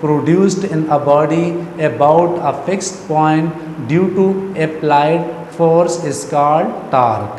produced in a body about a fixed point due to applied force is called torque۔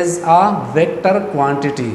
is a vector quantity۔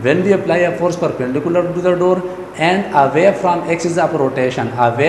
when we apply a force perpendicular to the door and away from axis of rotation. away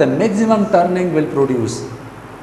the maximum turning will produce،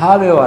however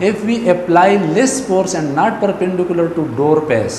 if we apply less force and not perpendicular to door face،